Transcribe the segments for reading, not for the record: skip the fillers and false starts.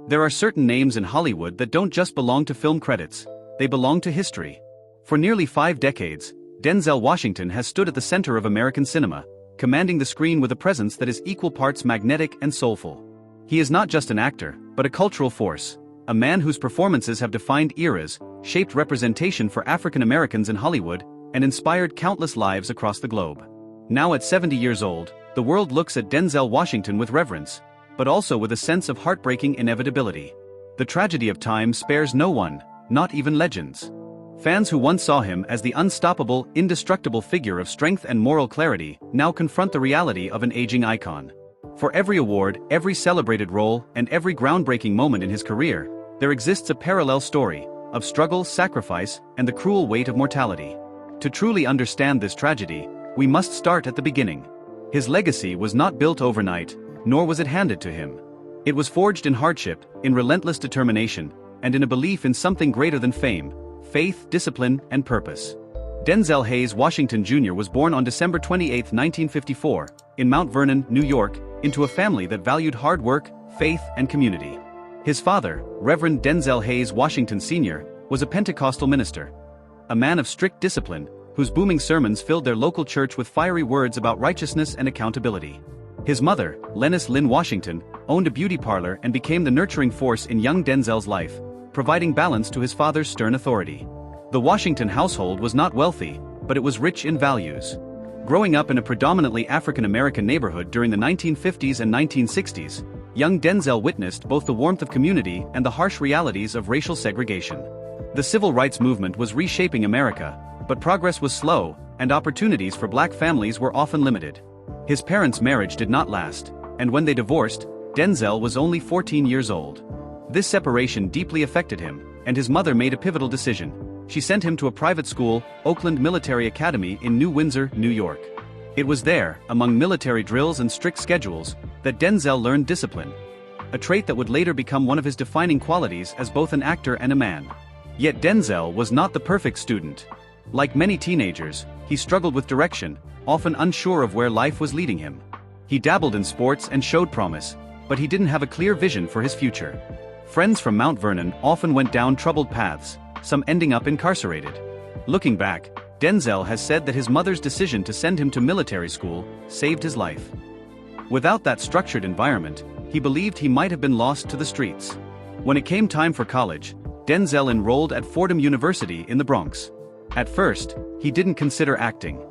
There are certain names in Hollywood that don't just belong to film credits, they belong to history. For nearly 5 decades, Denzel Washington has stood at the center of American cinema, commanding the screen with a presence that is equal parts magnetic and soulful. He is not just an actor, but a cultural force, a man whose performances have defined eras, shaped representation for African Americans in Hollywood, and inspired countless lives across the globe. Now at 70 years old, the world looks at Denzel Washington with reverence, but also with a sense of heartbreaking inevitability. The tragedy of time spares no one, not even legends. Fans who once saw him as the unstoppable, indestructible figure of strength and moral clarity now confront the reality of an aging icon. For every award, every celebrated role, and every groundbreaking moment in his career, there exists a parallel story of struggle, sacrifice, and the cruel weight of mortality. To truly understand this tragedy, we must start at the beginning. His legacy was not built overnight, nor was it handed to him. It was forged in hardship, in relentless determination, and in a belief in something greater than fame, faith, discipline, and purpose. Denzel Hayes Washington Jr. was born on December 28, 1954, in Mount Vernon, New York, into a family that valued hard work, faith, and community. His father, Reverend Denzel Hayes Washington Sr., was a Pentecostal minister, a man of strict discipline, whose booming sermons filled their local church with fiery words about righteousness and accountability. His mother, Lennis Lynn Washington, owned a beauty parlor and became the nurturing force in young Denzel's life, providing balance to his father's stern authority. The Washington household was not wealthy, but it was rich in values. Growing up in a predominantly African-American neighborhood during the 1950s and 1960s, young Denzel witnessed both the warmth of community and the harsh realities of racial segregation. The civil rights movement was reshaping America, but progress was slow, and opportunities for black families were often limited. His parents' marriage did not last, and when they divorced, Denzel was only 14 years old. This separation deeply affected him, and his mother made a pivotal decision. She sent him to a private school, Oakland Military Academy in New Windsor, New York. It was there, among military drills and strict schedules, that Denzel learned discipline, a trait that would later become one of his defining qualities as both an actor and a man. Yet Denzel was not the perfect student. Like many teenagers, he struggled with direction, often unsure of where life was leading him. He dabbled in sports and showed promise, but he didn't have a clear vision for his future. Friends from Mount Vernon often went down troubled paths, some ending up incarcerated. Looking back, Denzel has said that his mother's decision to send him to military school saved his life. Without that structured environment, he believed he might have been lost to the streets. When it came time for college, Denzel enrolled at Fordham University in the Bronx. At first, he didn't consider acting.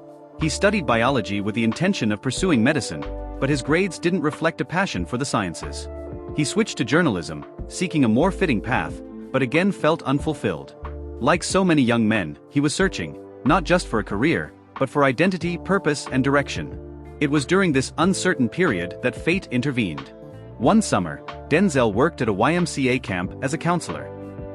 He studied biology with the intention of pursuing medicine, but his grades didn't reflect a passion for the sciences. He switched to journalism, seeking a more fitting path, but again felt unfulfilled. Like so many young men, he was searching, not just for a career, but for identity, purpose, and direction. It was during this uncertain period that fate intervened. One summer, Denzel worked at a YMCA camp as a counselor.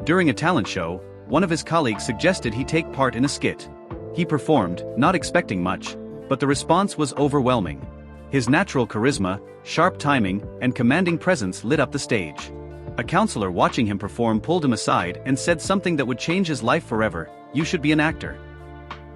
During a talent show, one of his colleagues suggested he take part in a skit. He performed, not expecting much, but the response was overwhelming. His natural charisma, sharp timing, and commanding presence lit up the stage. A counselor watching him perform pulled him aside and said something that would change his life forever: "You should be an actor."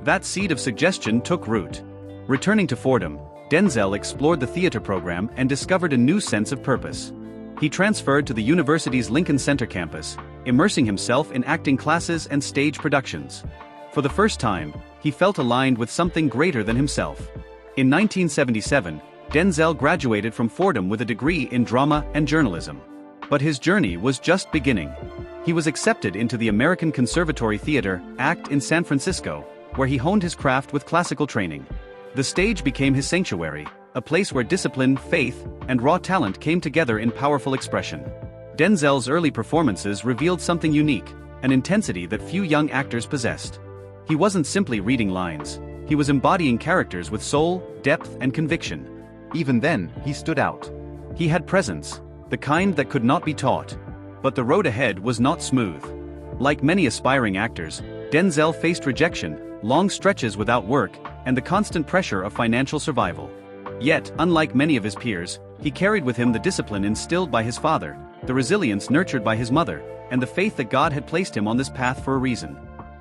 That seed of suggestion took root. Returning to Fordham, Denzel explored the theater program and discovered a new sense of purpose. He transferred to the university's Lincoln Center campus, immersing himself in acting classes and stage productions. For the first time, he felt aligned with something greater than himself. In 1977, Denzel graduated from Fordham with a degree in drama and journalism. But his journey was just beginning. He was accepted into the American Conservatory Theater, ACT in San Francisco, where he honed his craft with classical training. The stage became his sanctuary, a place where discipline, faith, and raw talent came together in powerful expression. Denzel's early performances revealed something unique, an intensity that few young actors possessed. He wasn't simply reading lines, he was embodying characters with soul, depth, and conviction. Even then, he stood out. He had presence, the kind that could not be taught. But the road ahead was not smooth. Like many aspiring actors, Denzel faced rejection, long stretches without work, and the constant pressure of financial survival. Yet, unlike many of his peers, he carried with him the discipline instilled by his father, the resilience nurtured by his mother, and the faith that God had placed him on this path for a reason.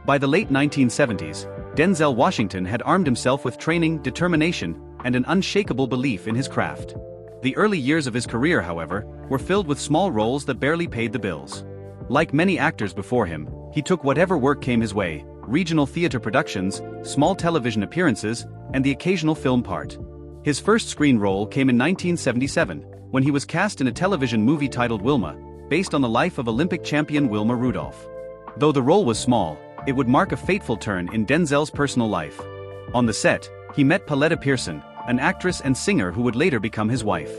By the late 1970s, Denzel Washington had armed himself with training, determination, and an unshakable belief in his craft. The early years of his career, however, were filled with small roles that barely paid the bills. Like many actors before him, he took whatever work came his way: regional theater productions, small television appearances, and the occasional film part. His first screen role came in 1977, when he was cast in a television movie titled Wilma, based on the life of Olympic champion Wilma Rudolph. Though the role was small, it would mark a fateful turn in Denzel's personal life. On the set, he met Pauletta Pearson, an actress and singer who would later become his wife.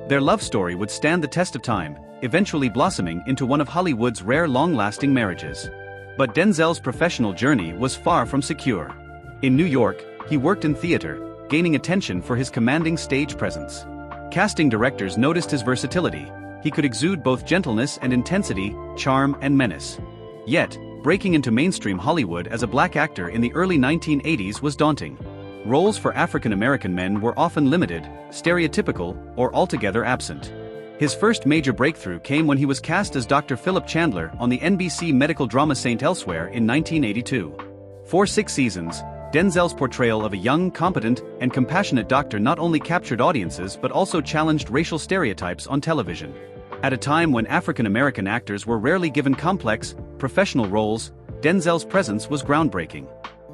Their love story would stand the test of time, eventually blossoming into one of Hollywood's rare long-lasting marriages. But Denzel's professional journey was far from secure. In New York, he worked in theater, gaining attention for his commanding stage presence. Casting directors noticed his versatility. He could exude both gentleness and intensity, charm and menace. Yet, breaking into mainstream Hollywood as a black actor in the early 1980s was daunting. Roles for African American men were often limited, stereotypical, or altogether absent. His first major breakthrough came when he was cast as Dr. Philip Chandler on the NBC medical drama St. Elsewhere in 1982. For 6 seasons, Denzel's portrayal of a young, competent, and compassionate doctor not only captured audiences but also challenged racial stereotypes on television. At a time when African American actors were rarely given complex, professional roles, Denzel's presence was groundbreaking.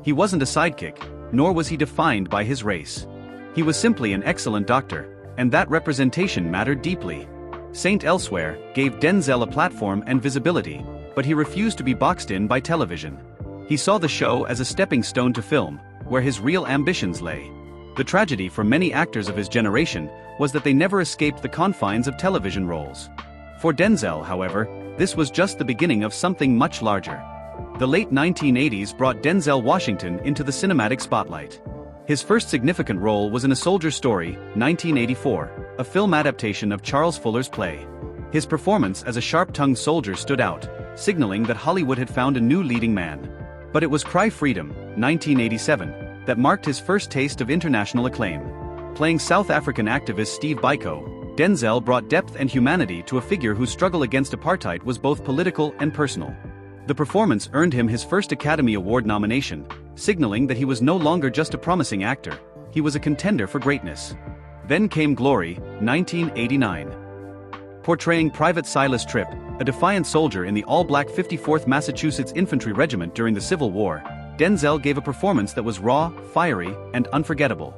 He wasn't a sidekick, nor was he defined by his race. He was simply an excellent doctor, and that representation mattered deeply. St. Elsewhere gave Denzel a platform and visibility, but he refused to be boxed in by television. He saw the show as a stepping stone to film, where his real ambitions lay. The tragedy for many actors of his generation was that they never escaped the confines of television roles. For Denzel, however, this was just the beginning of something much larger. The late 1980s brought Denzel Washington into the cinematic spotlight. His first significant role was in A Soldier's Story, 1984, a film adaptation of Charles Fuller's play. His performance as a sharp-tongued soldier stood out, signaling that Hollywood had found a new leading man. But it was Cry Freedom, 1987, that marked his first taste of international acclaim. Playing South African activist Steve Biko, Denzel brought depth and humanity to a figure whose struggle against apartheid was both political and personal. The performance earned him his first Academy Award nomination, signaling that he was no longer just a promising actor, he was a contender for greatness. Then came Glory, 1989. Portraying Private Silas Tripp, a defiant soldier in the all-black 54th Massachusetts Infantry Regiment during the Civil War, Denzel gave a performance that was raw, fiery, and unforgettable.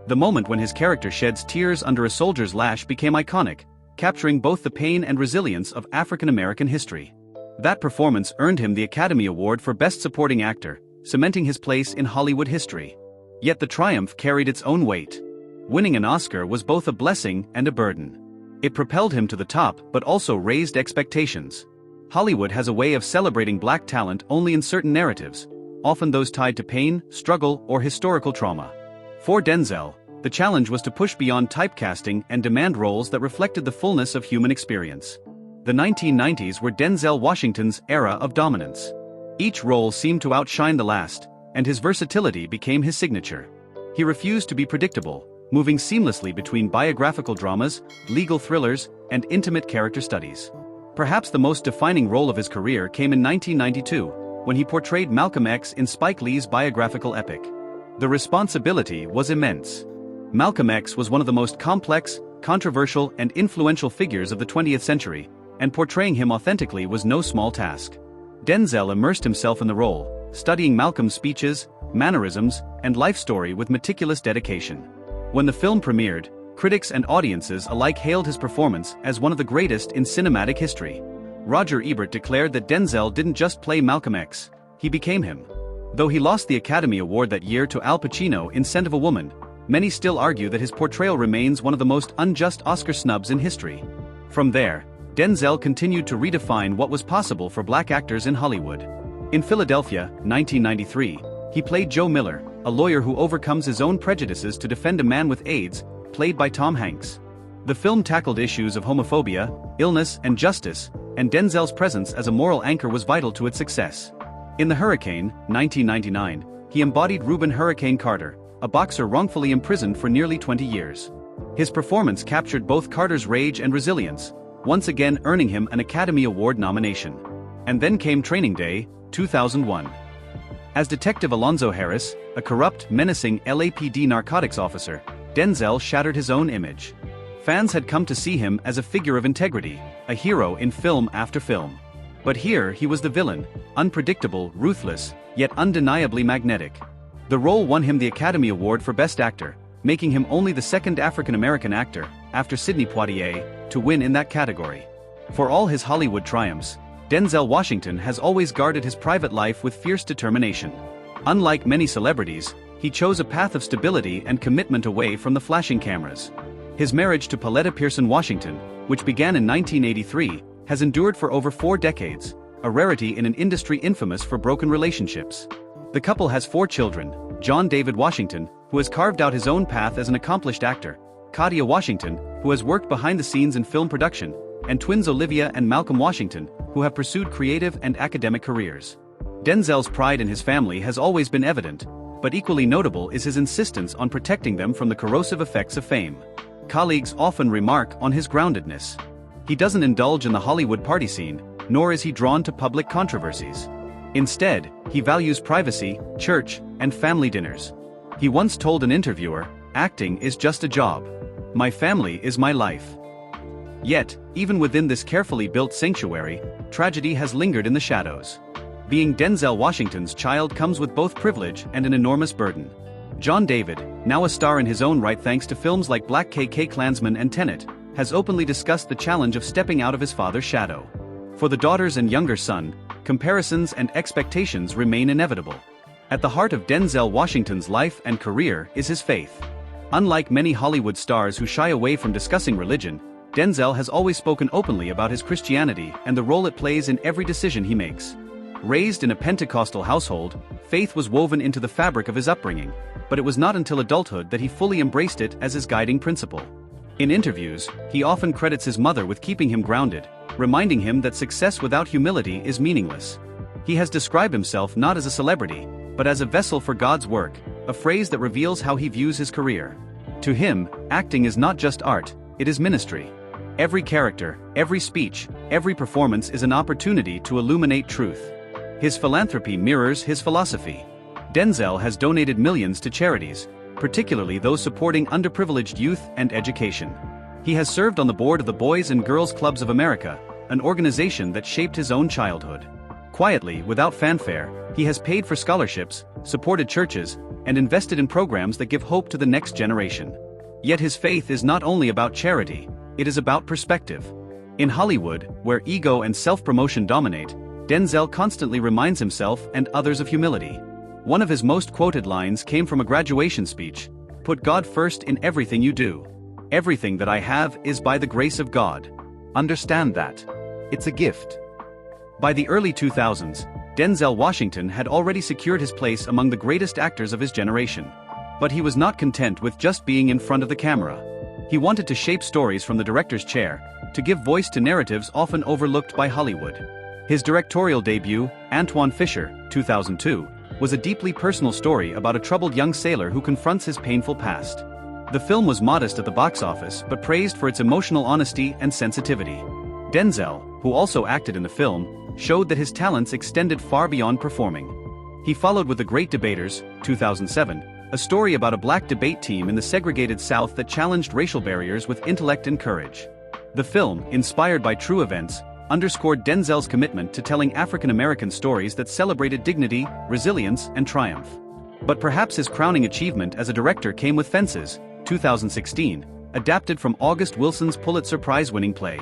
The moment when his character sheds tears under a soldier's lash became iconic, capturing both the pain and resilience of African American history. That performance earned him the Academy Award for Best Supporting Actor, cementing his place in Hollywood history. Yet the triumph carried its own weight. Winning an Oscar was both a blessing and a burden. It propelled him to the top but also raised expectations. Hollywood has a way of celebrating black talent only in certain narratives, often those tied to pain, struggle, or historical trauma. For Denzel, the challenge was to push beyond typecasting and demand roles that reflected the fullness of human experience. The 1990s were Denzel Washington's era of dominance. Each role seemed to outshine the last, and his versatility became his signature. He refused to be predictable, moving seamlessly between biographical dramas, legal thrillers, and intimate character studies. Perhaps the most defining role of his career came in 1992, when he portrayed Malcolm X in Spike Lee's biographical epic. The responsibility was immense. Malcolm X was one of the most complex, controversial, and influential figures of the 20th century, and portraying him authentically was no small task. Denzel immersed himself in the role, studying Malcolm's speeches, mannerisms, and life story with meticulous dedication. When the film premiered, critics and audiences alike hailed his performance as one of the greatest in cinematic history. Roger Ebert declared that Denzel didn't just play Malcolm X, he became him. Though he lost the Academy Award that year to Al Pacino in Scent of a Woman, many still argue that his portrayal remains one of the most unjust Oscar snubs in history. From there, Denzel continued to redefine what was possible for black actors in Hollywood. In Philadelphia, 1993, he played Joe Miller, a lawyer who overcomes his own prejudices to defend a man with AIDS, played by Tom Hanks. The film tackled issues of homophobia, illness, and justice, and Denzel's presence as a moral anchor was vital to its success. In The Hurricane, 1999, he embodied Reuben "Hurricane" Carter, a boxer wrongfully imprisoned for nearly 20 years. His performance captured both Carter's rage and resilience, once again earning him an Academy Award nomination. And then came Training Day, 2001. As Detective Alonzo Harris, a corrupt, menacing LAPD narcotics officer, Denzel shattered his own image. Fans had come to see him as a figure of integrity, a hero in film after film. But here he was the villain, unpredictable, ruthless, yet undeniably magnetic. The role won him the Academy Award for Best Actor, making him only the second African-American actor, after Sidney Poitier, to win in that category. For all his Hollywood triumphs, Denzel Washington has always guarded his private life with fierce determination. Unlike many celebrities, he chose a path of stability and commitment away from the flashing cameras. His marriage to Pauletta Pearson Washington, which began in 1983, has endured for over 4 decades, a rarity in an industry infamous for broken relationships. The couple has 4 children: John David Washington, who has carved out his own path as an accomplished actor; Katia Washington, who has worked behind the scenes in film production; and twins Olivia and Malcolm Washington, who have pursued creative and academic careers. Denzel's pride in his family has always been evident, but equally notable is his insistence on protecting them from the corrosive effects of fame. Colleagues often remark on his groundedness. He doesn't indulge in the Hollywood party scene, nor is he drawn to public controversies. Instead, he values privacy, church, and family dinners. He once told an interviewer, "Acting is just a job. My family is my life." Yet, even within this carefully built sanctuary, tragedy has lingered in the shadows. Being Denzel Washington's child comes with both privilege and an enormous burden. John David, now a star in his own right thanks to films like Black Klansman and Tenet, has openly discussed the challenge of stepping out of his father's shadow. For the daughters and younger son, comparisons and expectations remain inevitable. At the heart of Denzel Washington's life and career is his faith. Unlike many Hollywood stars who shy away from discussing religion, Denzel has always spoken openly about his Christianity and the role it plays in every decision he makes. Raised in a Pentecostal household, faith was woven into the fabric of his upbringing, but it was not until adulthood that he fully embraced it as his guiding principle. In interviews, he often credits his mother with keeping him grounded, reminding him that success without humility is meaningless. He has described himself not as a celebrity, but as a vessel for God's work, a phrase that reveals how he views his career. To him, acting is not just art, it is ministry. Every character, every speech, every performance is an opportunity to illuminate truth. His philanthropy mirrors his philosophy. Denzel has donated millions to charities, particularly those supporting underprivileged youth and education. He has served on the board of the Boys and Girls Clubs of America, an organization that shaped his own childhood. Quietly, without fanfare, he has paid for scholarships, supported churches, and invested in programs that give hope to the next generation. Yet his faith is not only about charity, it is about perspective. In Hollywood, where ego and self-promotion dominate, Denzel constantly reminds himself and others of humility. One of his most quoted lines came from a graduation speech: "Put God first in everything you do. Everything that I have is by the grace of God. Understand that. It's a gift." By the early 2000s, Denzel Washington had already secured his place among the greatest actors of his generation. But he was not content with just being in front of the camera. He wanted to shape stories from the director's chair, to give voice to narratives often overlooked by Hollywood. His directorial debut, Antoine Fisher, 2002, was a deeply personal story about a troubled young sailor who confronts his painful past. The film was modest at the box office but praised for its emotional honesty and sensitivity. Denzel, who also acted in the film, showed that his talents extended far beyond performing. He followed with The Great Debaters, 2007, a story about a black debate team in the segregated South that challenged racial barriers with intellect and courage. The film, inspired by true events, underscored Denzel's commitment to telling African-American stories that celebrated dignity, resilience, and triumph. But perhaps his crowning achievement as a director came with Fences, 2016, adapted from August Wilson's Pulitzer Prize-winning play.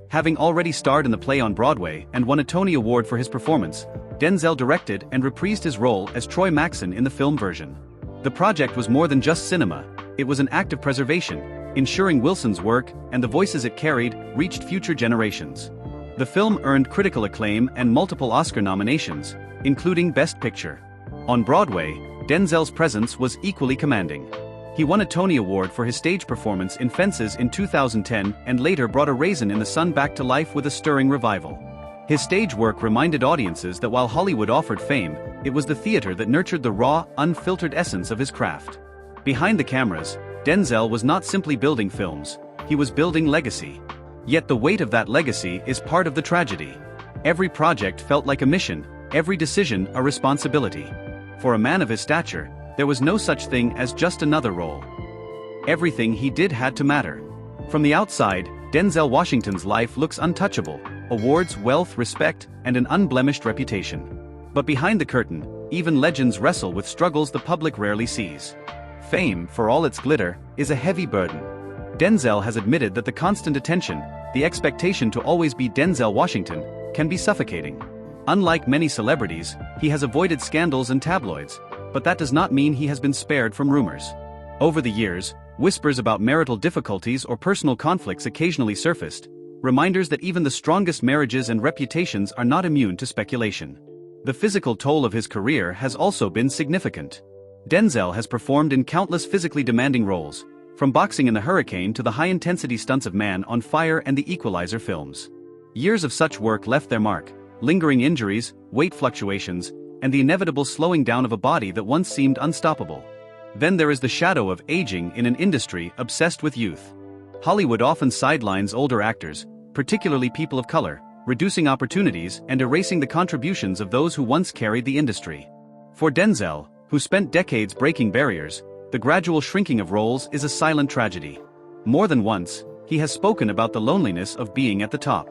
Having already starred in the play on Broadway and won a Tony Award for his performance, Denzel directed and reprised his role as Troy Maxson in the film version. The project was more than just cinema, it was an act of preservation, ensuring Wilson's work and the voices it carried reached future generations. The film earned critical acclaim and multiple Oscar nominations, including Best Picture. On Broadway, Denzel's presence was equally commanding. He won a Tony Award for his stage performance in Fences in 2010 and later brought A Raisin in the Sun back to life with a stirring revival. His stage work reminded audiences that while Hollywood offered fame, it was the theater that nurtured the raw, unfiltered essence of his craft. Behind the cameras, Denzel was not simply building films, he was building legacy. Yet the weight of that legacy is part of the tragedy. Every project felt like a mission, every decision a responsibility. For a man of his stature, there was no such thing as just another role. Everything he did had to matter. From the outside, Denzel Washington's life looks untouchable: awards, wealth, respect, and an unblemished reputation. But behind the curtain, even legends wrestle with struggles the public rarely sees. Fame, for all its glitter, is a heavy burden. Denzel has admitted that the constant attention, the expectation to always be Denzel Washington, can be suffocating. Unlike many celebrities, he has avoided scandals and tabloids, but that does not mean he has been spared from rumors. Over the years, whispers about marital difficulties or personal conflicts occasionally surfaced, reminders that even the strongest marriages and reputations are not immune to speculation. The physical toll of his career has also been significant. Denzel has performed in countless physically demanding roles, from boxing in The Hurricane to the high-intensity stunts of Man on Fire and The Equalizer films. Years of such work left their mark: lingering injuries, weight fluctuations, and the inevitable slowing down of a body that once seemed unstoppable. Then there is the shadow of aging in an industry obsessed with youth. Hollywood often sidelines older actors, particularly people of color, reducing opportunities and erasing the contributions of those who once carried the industry. For Denzel, who spent decades breaking barriers, the gradual shrinking of roles is a silent tragedy. More than once, he has spoken about the loneliness of being at the top.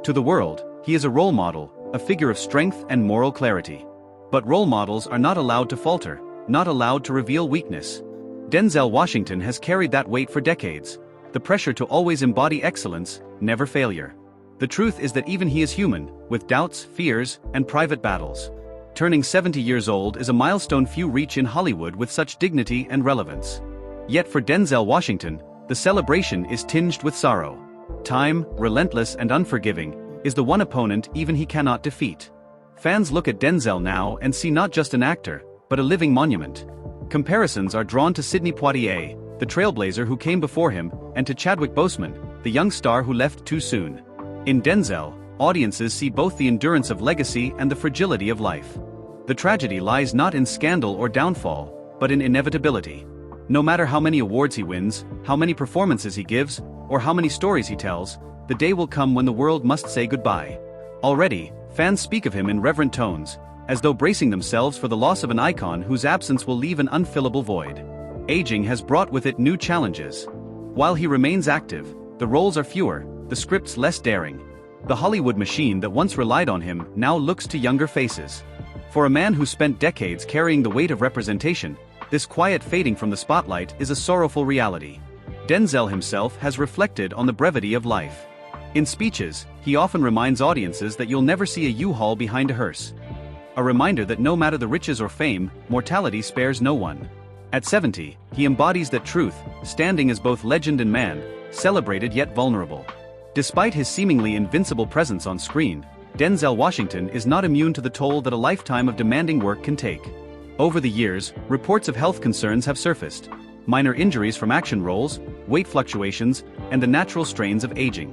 To the world, he is a role model, a figure of strength and moral clarity. But role models are not allowed to falter, not allowed to reveal weakness. Denzel Washington has carried that weight for decades: the pressure to always embody excellence, never failure. The truth is that even he is human, with doubts, fears, and private battles. Turning 70 years old is a milestone few reach in Hollywood with such dignity and relevance. Yet for Denzel Washington, the celebration is tinged with sorrow. Time, relentless and unforgiving, is the one opponent even he cannot defeat. Fans look at Denzel now and see not just an actor, but a living monument. Comparisons are drawn to Sidney Poitier, the trailblazer who came before him, and to Chadwick Boseman, the young star who left too soon. In Denzel, audiences see both the endurance of legacy and the fragility of life. The tragedy lies not in scandal or downfall, but in inevitability. No matter how many awards he wins, how many performances he gives, or how many stories he tells, the day will come when the world must say goodbye. Already, fans speak of him in reverent tones, as though bracing themselves for the loss of an icon whose absence will leave an unfillable void. Aging has brought with it new challenges. While he remains active, the roles are fewer, the scripts less daring. The Hollywood machine that once relied on him now looks to younger faces. For a man who spent decades carrying the weight of representation, this quiet fading from the spotlight is a sorrowful reality. Denzel himself has reflected on the brevity of life. In speeches, he often reminds audiences that you'll never see a U-Haul behind a hearse. A reminder that no matter the riches or fame, mortality spares no one. At 70, he embodies that truth, standing as both legend and man, celebrated yet vulnerable. Despite his seemingly invincible presence on screen, Denzel Washington is not immune to the toll that a lifetime of demanding work can take. Over the years, reports of health concerns have surfaced: minor injuries from action roles, weight fluctuations, and the natural strains of aging.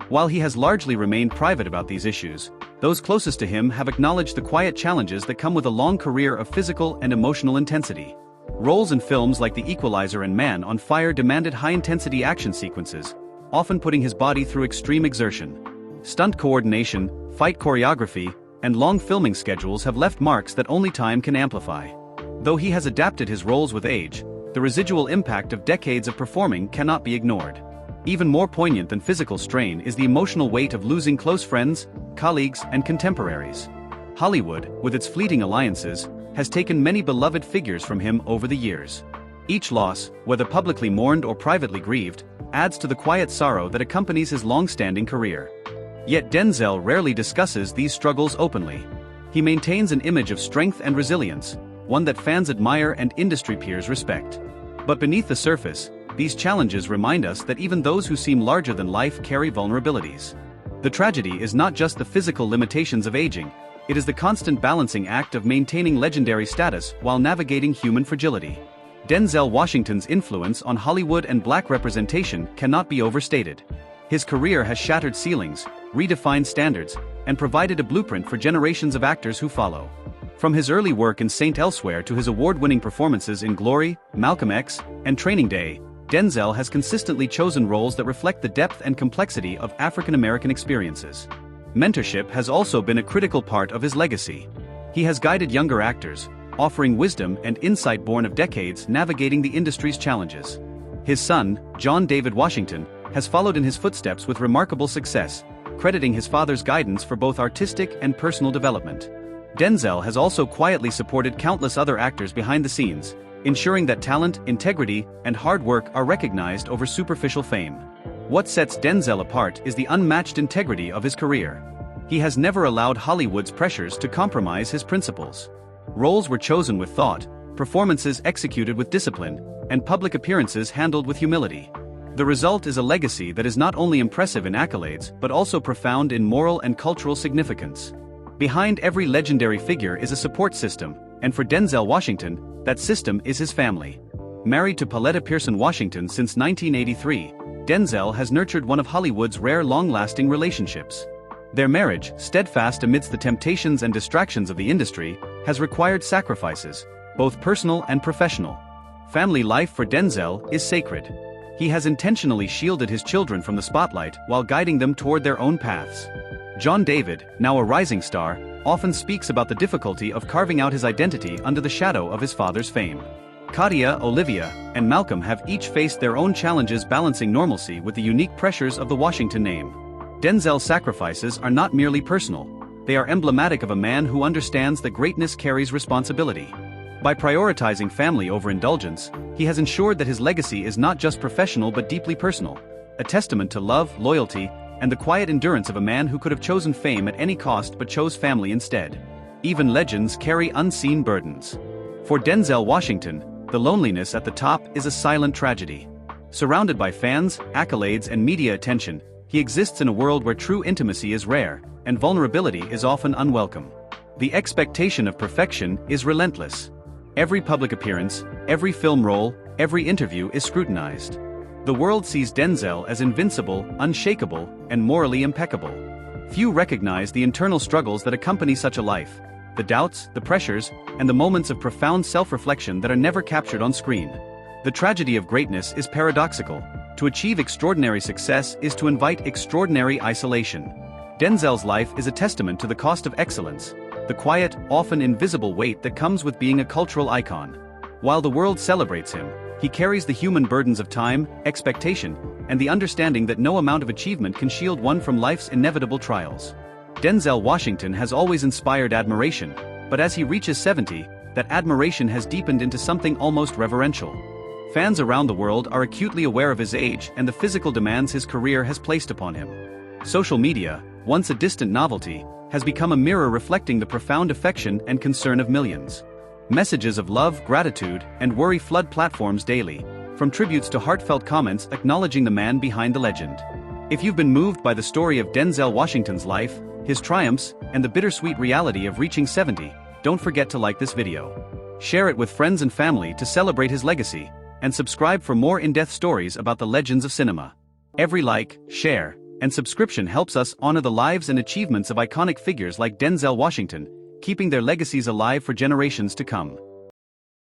While he has largely remained private about these issues, those closest to him have acknowledged the quiet challenges that come with a long career of physical and emotional intensity. Roles in films like The Equalizer and Man on Fire demanded high-intensity action sequences, often putting his body through extreme exertion. Stunt coordination, fight choreography, and long filming schedules have left marks that only time can amplify. Though he has adapted his roles with age, the residual impact of decades of performing cannot be ignored. Even more poignant than physical strain is the emotional weight of losing close friends, colleagues, and contemporaries. Hollywood, with its fleeting alliances, has taken many beloved figures from him over the years. Each loss, whether publicly mourned or privately grieved, adds to the quiet sorrow that accompanies his long-standing career. Yet Denzel rarely discusses these struggles openly. He maintains an image of strength and resilience, one that fans admire and industry peers respect. But beneath the surface, these challenges remind us that even those who seem larger than life carry vulnerabilities. The tragedy is not just the physical limitations of aging, it is the constant balancing act of maintaining legendary status while navigating human fragility. Denzel Washington's influence on Hollywood and black representation cannot be overstated. His career has shattered ceilings, redefined standards, and provided a blueprint for generations of actors who follow. From his early work in Saint Elsewhere to his award-winning performances in Glory, Malcolm X, and Training Day, Denzel has consistently chosen roles that reflect the depth and complexity of African-American experiences. Mentorship has also been a critical part of his legacy. He has guided younger actors, offering wisdom and insight born of decades navigating the industry's challenges. His son, John David Washington, has followed in his footsteps with remarkable success, crediting his father's guidance for both artistic and personal development. Denzel has also quietly supported countless other actors behind the scenes, ensuring that talent, integrity, and hard work are recognized over superficial fame. What sets Denzel apart is the unmatched integrity of his career. He has never allowed Hollywood's pressures to compromise his principles. Roles were chosen with thought, performances executed with discipline, and public appearances handled with humility. The result is a legacy that is not only impressive in accolades but also profound in moral and cultural significance. Behind every legendary figure is a support system, and for Denzel Washington, that system is his family. Married to Pauletta Pearson Washington since 1983, Denzel has nurtured one of Hollywood's rare long-lasting relationships. Their marriage, steadfast amidst the temptations and distractions of the industry, has required sacrifices, both personal and professional. Family life for Denzel is sacred. He has intentionally shielded his children from the spotlight while guiding them toward their own paths. John David, now a rising star, often speaks about the difficulty of carving out his identity under the shadow of his father's fame. Katia, Olivia, and Malcolm have each faced their own challenges balancing normalcy with the unique pressures of the Washington name. Denzel's sacrifices are not merely personal, they are emblematic of a man who understands that greatness carries responsibility. By prioritizing family over indulgence, he has ensured that his legacy is not just professional but deeply personal, a testament to love, loyalty, and the quiet endurance of a man who could have chosen fame at any cost but chose family instead. Even legends carry unseen burdens. For Denzel Washington, the loneliness at the top is a silent tragedy. Surrounded by fans, accolades, and media attention, he exists in a world where true intimacy is rare, and vulnerability is often unwelcome. The expectation of perfection is relentless. Every public appearance, every film role, every interview is scrutinized. The world sees Denzel as invincible, unshakable, and morally impeccable. Few recognize the internal struggles that accompany such a life, the doubts, the pressures, and the moments of profound self-reflection that are never captured on screen. The tragedy of greatness is paradoxical. To achieve extraordinary success is to invite extraordinary isolation. Denzel's life is a testament to the cost of excellence, the quiet, often invisible weight that comes with being a cultural icon. While the world celebrates him, he carries the human burdens of time, expectation, and the understanding that no amount of achievement can shield one from life's inevitable trials. Denzel Washington has always inspired admiration, but as he reaches 70, that admiration has deepened into something almost reverential. Fans around the world are acutely aware of his age and the physical demands his career has placed upon him. Social media, once a distant novelty, has become a mirror reflecting the profound affection and concern of millions. Messages of love, gratitude, and worry flood platforms daily, from tributes to heartfelt comments acknowledging the man behind the legend. If you've been moved by the story of Denzel Washington's life, his triumphs, and the bittersweet reality of reaching 70, don't forget to like this video. Share it with friends and family to celebrate his legacy, and subscribe for more in-depth stories about the legends of cinema. Every like, share, and subscription helps us honor the lives and achievements of iconic figures like Denzel Washington, keeping their legacies alive for generations to come.